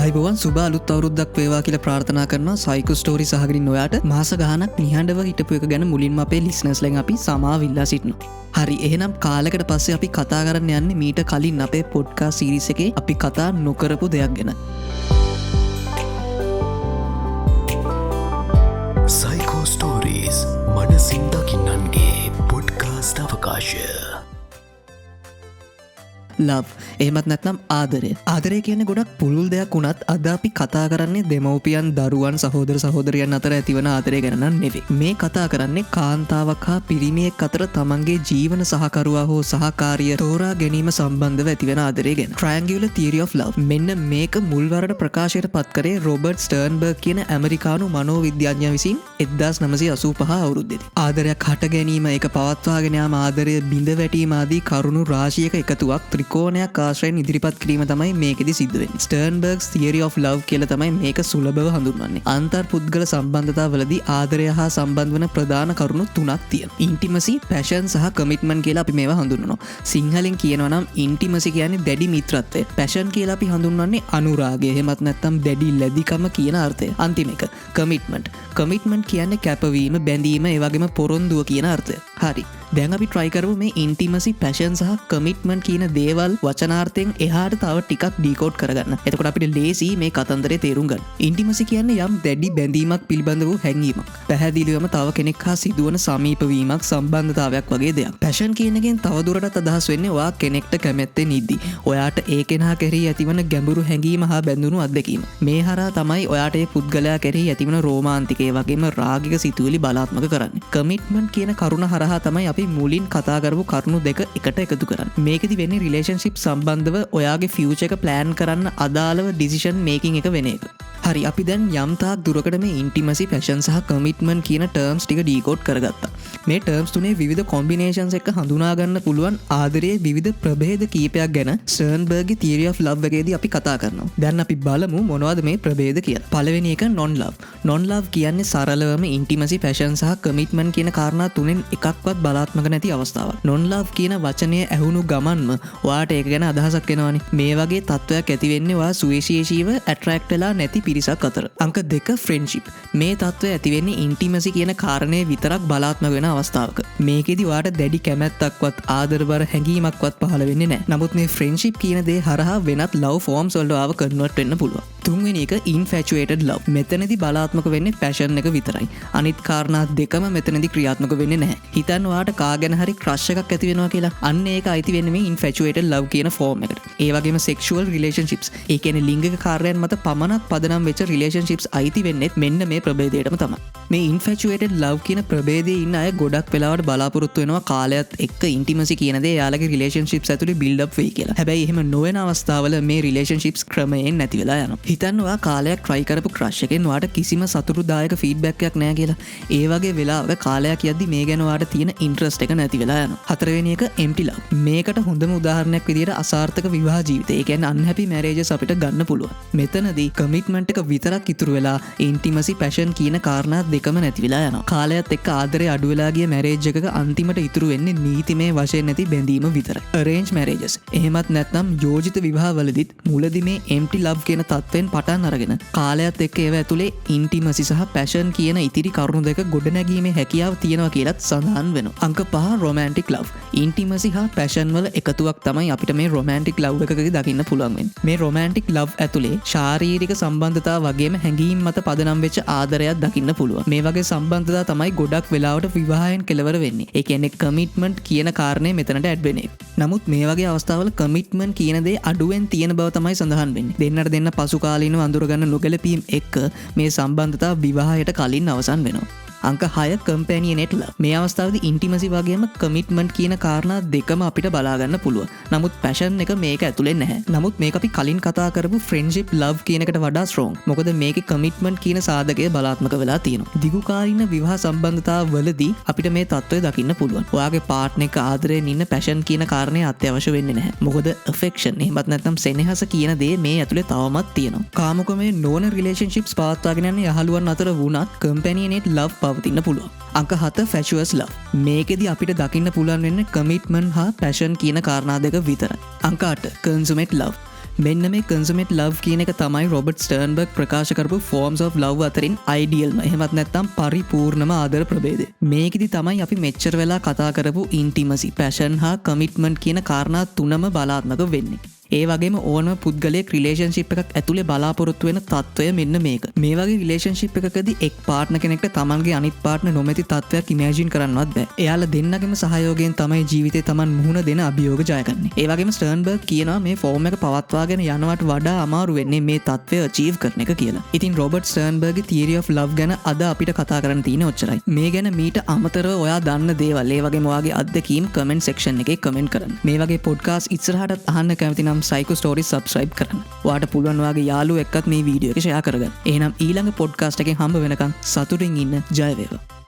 අයිබෝවන් සුබ අලුත් අවුරුද්දක් වේවා කියලා ප්‍රාර්ථනා කරනවා සයිකෝ ස්ටෝරි සහගරින් ඔයාට මාස ගානක් නිහඬව හිටපු එක ගැන මුලින්ම අපේ ලිස්නර්ස්ලෙන් අපි සමාව ඉල්ලා සිටිනවා. හරි එහෙනම් කාලයකට පස්සේ අපි කතා කරන්න යන්නේ මීට කලින් අපේ පොඩ්කාස්ට් සීරීස් එකේ අපි කතා නොකරපු දෙයක් ගැන. සයිකෝ ස්ටෝරීස් මනසින් දකින්නන්ගේ පොඩ්කාස්ට් අවකාශය. ලව් එහෙමත් නැත්නම් ආදරය කියන්නේ ගොඩක් පුළුල් දෙයක් වුණත් අද අපි කතා කරන්නේ දෙමව්පියන් දරුවන් සහෝදර සහෝදරයන් අතර ඇතිවන ආදරය ගැන නෙවෙයි. මේ කතා කරන්නේ කාන්තාවක් හා පිරිමියෙක් අතර තමන්ගේ ජීවන සහකරුවා හෝ සහකාරිය තෝරා ගැනීම සම්බන්ධව ඇතිවන ආදරය ගැන. Triangular Theory of Love. මෙන්න මේක මුල්වරට ප්‍රකාශයට පත් කරේ රොබර්ට් ස්ටර්න්බර්ග් කියන ඇමරිකානු මනෝවිද්‍යාඥයා විසින් 1985 අවුරුද්දේදී. ආදරයක් හට ගැනීම, ඒක පවත්වාගෙන යාම, ආදරය බිඳ වැටීම ආදී කරුණු රාශියක එකතුවක් ත්‍රිකෝණයක් ආශ්‍රයෙන් ඉදිරිපත් කිරීම තමයි මේකෙදි සිද්ධ වෙන්නේ. ස්ටර්න්බර්ග්ස් Theory of Love කියලා තමයි මේක සුලභව හඳුන්වන්නේ. අන්තර් පුද්ගල සම්බන්ධතාවලදී ආදරය හා සම්බන්ධ වන ප්‍රධාන කරුණු තුනක් තියෙනවා. Intimacy, passion සහ commitment කියලා අපි මේවා හඳුන්වනවා. සිංහලෙන් කියනවා නම් intimacy කියන්නේ දැඩි මිත්‍රත්වය. passion කියලා අපි හඳුන්වන්නේ අනුරාගය. එහෙමත් නැත්නම් දැඩි ලැබිකම කියන අර්ථය. අන්තිම එක commitment කියන්නේ කැපවීම, බැඳීම, ඒ වගේම පොරොන්දුව කියන අර්ථය. හරි. දැන් අපි try කරමු මේ intimacy, passion සහ commitment කියන දේවල් වචනාර්ථයෙන් එහාට තව ටිකක් ඩිකෝඩ් කරගන්න. එතකොට අපිට ලේසි මේ කතන්දරේ තේරුම් ගන්න. intimacy කියන්නේ යම් දැඩි බැඳීමක් පිළිබඳ වූ හැඟීමක්. පැහැදිලිවම තව කෙනෙක් හා සිදුවන සමීප වීමක්, සම්බන්ධතාවයක් වගේ දෙයක්. passion කියන එකෙන් තවදුරටත් අදහස් වෙන්නේ ඔයා කෙනෙක්ට කැමැත්තෙන් ඉද්දි ඔයාට ඒ කෙනා කෙරෙහි ඇතිවන ගැඹුරු හැඟීම හා බැඳුණු අත්දැකීම. මේ හරහා තමයි ඔයාට ඒ පුද්ගලයා කෙරෙහි ඇතිවන රෝමාන්තිකය වගේම රාගික සිතුවිලි බලාත්මක කරන්නේ. commitment කියන කරුණ හරහා තමයි අපි මුලින් කතා කරපු කරුණු දෙක එකට එකතු කරන්නේ. මේකෙදි වෙන්නේ රිලේෂන්ෂිප් සම්බන්ධව ඔයාගේ ෆියුචර් එක ප්ලෑන් කරන්න අදාළව ඩිසිෂන් මේකින් එක වෙන එක. හරි, අපි දැන් යම් තාක් දුරකට මේ intimacy, passion සහ commitment කියන ටර්ම්ස් ටික ඩිකෝඩ් කරගත්තා. මේ ටර්ම්ස් තුනේ විවිධ කොම්බිනේෂන්ස් එක්ක හඳුනා ගන්න පුළුවන් ආදරයේ විවිධ ප්‍රභේද කීපයක් ගැන ස්ටර්න්බර්ග්ගේ Theory of Love එකේදී අපි කතා කරනවා. දැන් අපි බලමු මොනවද මේ ප්‍රභේද කියලා. පළවෙනි එක non-love කියන්නේ සරලවම intimacy, passion සහ commitment කියන කාරණා තුනෙන් එකක්වත් බලාත්මක නැති අවස්ථාවක්. non-love කියන වචනය ඇහුණු ගමන්ම ඔයාට ඒක ගැන අදහසක් එනවනේ. මේ වගේ තත්ත්වයක් ඇති වෙන්නේ ඔයා සුවිශේෂීව ඇට්‍රැක්ට් වෙලා නැති පිරිසක් අතර. අංක 2 friendship. මේ තත්ත්වය ඇති වෙන්නේ intimacy කියන කාරණේ විතරක් බලාත්මක වෙන අවස්ථාවක. මේකෙදි ඔයාට දැඩි කැමැත්තක්වත් ආදරබර හැඟීමක්වත් පහළ වෙන්නේ නැහැ. නමුත් මේ friendship කියන දේ හරහා වෙනත් love forms වලට ආව කන්වර්ට් වෙන්න පුළුවන්. තුන්වෙනි එක infatuated love. මෙතනදී බලාත්මක වෙන්නේ passion එක විතරයි. අනිත් කාරණා දෙකම මෙතනදී ක්‍රියාත්මක වෙන්නේ නැහැ. හිතන්න ඔයාට කා ගැන හරි crush එකක් ඇති වෙනවා කියලා. අන්න ඒක අයිති වෙන්නේ මේ infatuated love කියන form එකට. ඒ වගේම sexual relationships. ඒ කියන්නේ ලිංගික කාර්යයන් මත පමණක් පදනම් වෙච්ච relationships අයිති වෙන්නේ මෙන්න මේ ප්‍රභේදයටම තමයි. මේ infatuated love කියන ප්‍රභේදයේ ඉන්න අය ගොඩක් වෙලාවට බලාපොරොත්තු වෙනවා කාලයත් එක්ක intimacy කියන දේ එයාලගේ relationships ඇතුලේ build up වෙයි කියලා. හැබැයි එහෙම නොවන අවස්ථාවල මේ relationships ක්‍රමයෙන් නැති වෙලා යනවා. හිතන්න ඔයා කාලයක් try කරපු crush එකෙන් ඔයාට කිසිම සතුටුදායක feedback එකක් නැහැ කියලා. ඒ වගේ වෙලාවක කාලයක් යද්දි මේ ගැන ඔයාට තියෙන interest එක නැති වෙලා යනවා. හතරවෙනි එක empty love. මේකට හොඳම උදාහරණයක් විදියට අසාර්ථක විවාහ ජීවිතය. ඒ කියන්නේ unhappy marriages අපිට ගන්න පුළුවන්. මෙතනදී commitment එක විතරක් ඉතුරු වෙලා intimacy, passion කියන කාරණා දෙකම නැති වෙලා යනවා. කාලයත් එක්ක ආදරේ අඩු වෙලා ගිය marriage එකක අන්තිමට ඉතුරු වෙන්නේ නීතිමය වශයෙන් නැති බැඳීම විතරයි. arranged marriages. එහෙමත් නැත්නම් යෝජිත විවාහවලදීත් මුලදී මේ empty love කියන තත්ත්වෙන් පටන් අරගෙන කාලයත් එක්ක ඒව ඇතුලේ intimacy සහ passion කියන ඉතිරි කරුණු දෙක ගොඩනැගීමේ හැකියාව තියෙනවා කියලත් සඳහන් වෙනවා. අංක 5 romantic love. intimacy හා passion වල එකතුවක් තමයි අපිට මේ romantic love එකකදී දකින්න පුළුවන් වෙන්නේ. මේ romantic love ඇතුලේ ශාරීරික සම්බන්ධතාව වගේම හැඟීම් මත පදනම් වෙච්ච ආදරයක් දකින්න පුළුවන්. මේ වගේ සම්බන්ධතා තමයි ගොඩක් වෙලාවට විවාහයෙන් කෙලවර වෙන්නේ. ඒ කියන්නේ commitment කියන කාරණේ මෙතනට ඇඩ් වෙන්නේ. නමුත් මේ වගේ අවස්ථාවල commitment කියන දේ අඩුවෙන් තියෙන බව තමයි සඳහන් වෙන්නේ. දෙන්නට දෙන්න පසු කාලීනව අඳුරගන්න නොගැලපීම් එක්ක මේ සම්බන්ධතාව විවාහයට කලින් අවසන් වෙනවා. අංක 6 companionate love. මේ අවස්ථාවේදී intimacy වගේම commitment කියන කාරණා දෙකම අපිට බලා ගන්න පුළුවන්. නමුත් passion එක මේක ඇතුලේ නැහැ. නමුත් මේක අපි කලින් කතා කරපු friendship love කියන එකට වඩා strong. මොකද මේකේ commitment කියන සාධකය බලාත්මක වෙලා තියෙනවා. දිගුකාලීන විවාහ සම්බන්ධතාවවලදී අපිට මේ තත්ත්වය දකින්න පුළුවන්. ඔයාගේ partner එක ආදරයෙන් ඉන්න passion කියන කාරණේ අත්‍යවශ්‍ය වෙන්නේ නැහැ. මොකද affection එහෙමත් නැත්නම් සෙනෙහස කියන දේ මේ ඇතුලේ තවමත් තියෙනවා. කාමුකමේ නොවන relationships පවත්වාගෙන යන යහළුවන් අතර වුණත් companionate love පවතින්න පුළුවන්. අංක 7 fatuous love. මේකෙදි අපිට දකින්න පුළුවන් වෙන්නේ commitment හා passion කියන කාරණා දෙක විතරයි. අංක 8 consummate love. මෙන්න මේ කන්සමේට් ලව් කියන එක තමයි රොබර්ට් ස්ටර්න්බර්ග් ප්‍රකාශ කරපු ෆෝර්ම්ස් ඔෆ් ලව් අතරින් අයිඩියල්ම එහෙමත් නැත්නම් පරිපූර්ණම ආදර ප්‍රභේදය. මේකෙදි තමයි අපි මෙච්චර වෙලා කතා කරපු ඉන්ටිමසි, පැෂන් හා කමිට්මන්ට් කියන කාරණා තුනම බලාත්මක වෙන්නේ. ඒ වගේම ඕනම පුද්ගලයෙක් රිලේෂන්ෂිප් එකක් ඇතුලේ බලාපොරොත්තු වෙන තත්ත්වය මෙන්න මේක. මේ වගේ රිලේෂන්ෂිප් එකකදී එක් පාර්ට්නර් කෙනෙක්ට තමන්ගේ අනිත් පාර්ට්නර් නොමැති තත්ත්වයක් ඉමේජින් කරන්නවත් බෑ. එයාලා දෙන්නගෙම සහයෝගයෙන් තමයි ජීවිතේ තමන් මුහුණ දෙන අභියෝග ජයගන්නේ. ඒ වගේම ස්ටර්න්බර්ග් කියනවා මේ ෆෝම් එක පවත්වාගෙන යනවට වඩා අමාරු වෙන්නේ මේ තත්ත්වය අචීව් කරන එක කියලා. ඉතින් රොබර්ට් ස්ටර්න්බර්ග්ගේ තියරි ඔෆ් ලව් ගැන අද අපිට කතා කරන්න තියෙන්නේ ඔච්චරයි. මේ ගැන මීට අමතරව ඔයා දන්න දේවල්, ඒ වගේම ඔයාගේ අත්දැකීම් කමෙන්ට් සෙක්ෂන් එකේ කමෙන්ට් කරන්න. මේ වගේ පොඩ්කාස්ට් ඉස්සරහටත් අහන්න කැමති නම් සයිකෝ ස්ටෝරිස් සබ්ස්ක්‍රයිබ් කරන්න. ඔයාට පුළුවන් ඔයාගේ යාළුවෙක් එක්කත් මේ වීඩියෝ එක ෂෙයා කරගන්න. එහෙනම් ඊළඟ පොඩ්කාස්ට් එකෙන් හම්බ වෙනකන් සතුටින් ඉන්න. ජය වේවා.